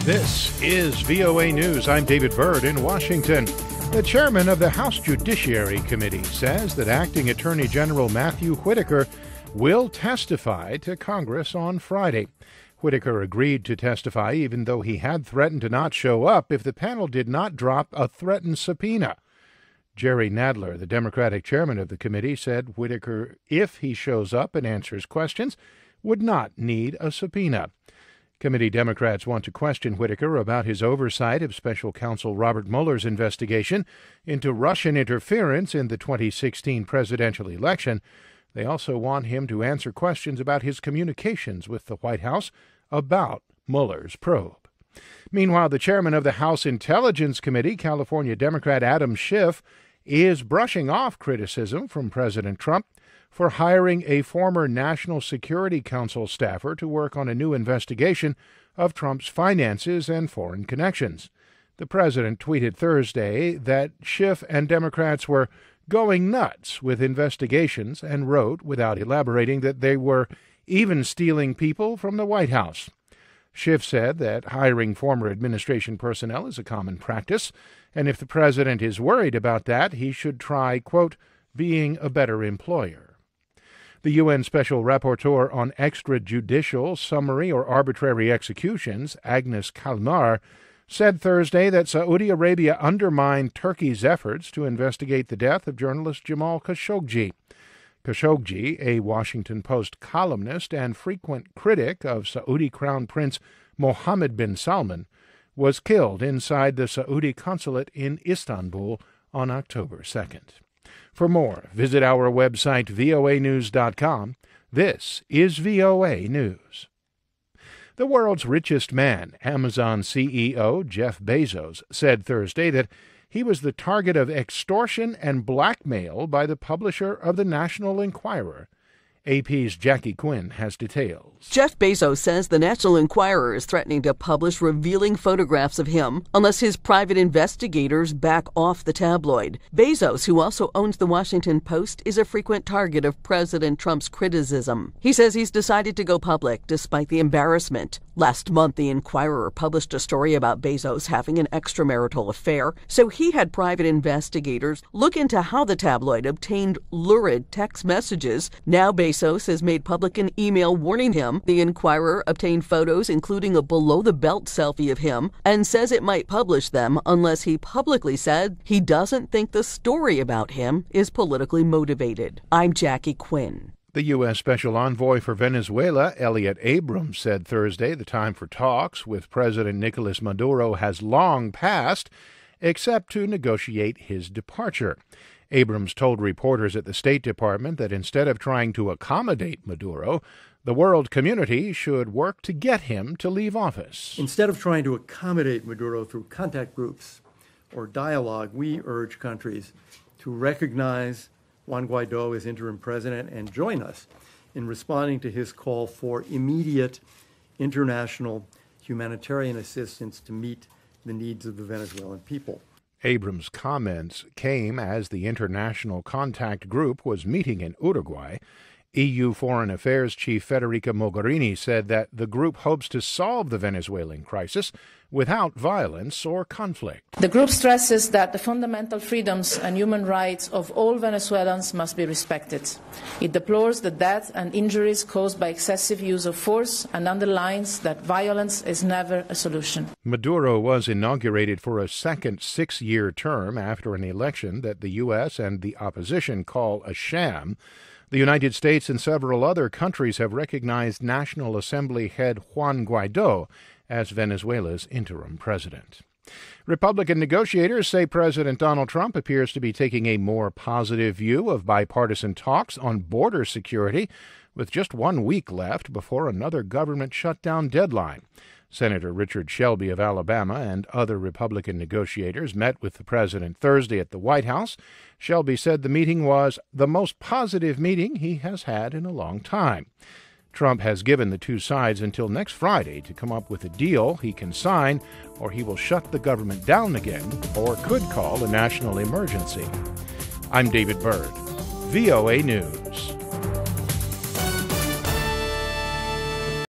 This is VOA News. I'm David Byrd in Washington. The chairman of the House Judiciary Committee says that Acting Attorney General Matthew Whitaker will testify to Congress on Friday. Whitaker agreed to testify even though he had threatened to not show up if the panel did not drop a threatened subpoena. Jerry Nadler, the Democratic chairman of the committee, said Whitaker, if he shows up and answers questions, would not need a subpoena. Committee Democrats want to question Whitaker about his oversight of special counsel Robert Mueller's investigation into Russian interference in the 2016 presidential election. They also want him to answer questions about his communications with the White House about Mueller's probe. Meanwhile, the chairman of the House Intelligence Committee, California Democrat Adam Schiff, is brushing off criticism from President Trump for hiring a former National Security Council staffer to work on a new investigation of Trump's finances and foreign connections. The president tweeted Thursday that Schiff and Democrats were going nuts with investigations and wrote, without elaborating, that they were even stealing people from the White House. Schiff said that hiring former administration personnel is a common practice, and if the president is worried about that, he should try, quote, being a better employer. The UN Special Rapporteur on Extrajudicial, Summary, or Arbitrary Executions, Agnes Kalmar, said Thursday that Saudi Arabia undermined Turkey's efforts to investigate the death of journalist Jamal Khashoggi. Khashoggi, a Washington Post columnist and frequent critic of Saudi Crown Prince Mohammed bin Salman, was killed inside the Saudi consulate in Istanbul on October 2nd. For more, visit our website, voanews.com. This is VOA News. The world's richest man, Amazon CEO Jeff Bezos, said Thursday that he was the target of extortion and blackmail by the publisher of the National Enquirer. AP's Jackie Quinn has details. Jeff Bezos says the National Enquirer is threatening to publish revealing photographs of him unless his private investigators back off the tabloid. Bezos, who also owns the Washington Post, is a frequent target of President Trump's criticism. He says he's decided to go public despite the embarrassment. Last month, the Enquirer published a story about Bezos having an extramarital affair, so he had private investigators look into how the tabloid obtained lurid text messages. Now Bezos has made public an email warning him. The Enquirer obtained photos, including a below-the-belt selfie of him, and says it might publish them unless he publicly said he doesn't think the story about him is politically motivated. I'm Jackie Quinn. The U.S. Special Envoy for Venezuela, Elliot Abrams, said Thursday the time for talks with President Nicolas Maduro has long passed, except to negotiate his departure. Abrams told reporters at the State Department that instead of trying to accommodate Maduro, the world community should work to get him to leave office. Instead of trying to accommodate Maduro through contact groups or dialogue, we urge countries to recognize Juan Guaido as interim president and join us in responding to his call for immediate international humanitarian assistance to meet the needs of the Venezuelan people. Abrams' comments came as the International Contact Group was meeting in Uruguay. EU Foreign Affairs Chief Federica Mogherini said that the group hopes to solve the Venezuelan crisis without violence or conflict. The group stresses that the fundamental freedoms and human rights of all Venezuelans must be respected. It deplores the death and injuries caused by excessive use of force and underlines that violence is never a solution. Maduro was inaugurated for a second 6-year term after an election that the U.S. and the opposition call a sham. The United States and several other countries have recognized National Assembly head Juan Guaido as Venezuela's interim president. Republican negotiators say President Donald Trump appears to be taking a more positive view of bipartisan talks on border security, with just 1 week left before another government shutdown deadline. Senator Richard Shelby of Alabama and other Republican negotiators met with the president Thursday at the White House. Shelby said the meeting was the most positive meeting he has had in a long time. Trump has given the two sides until next Friday to come up with a deal he can sign, or he will shut the government down again or could call a national emergency. I'm David Byrd, VOA News.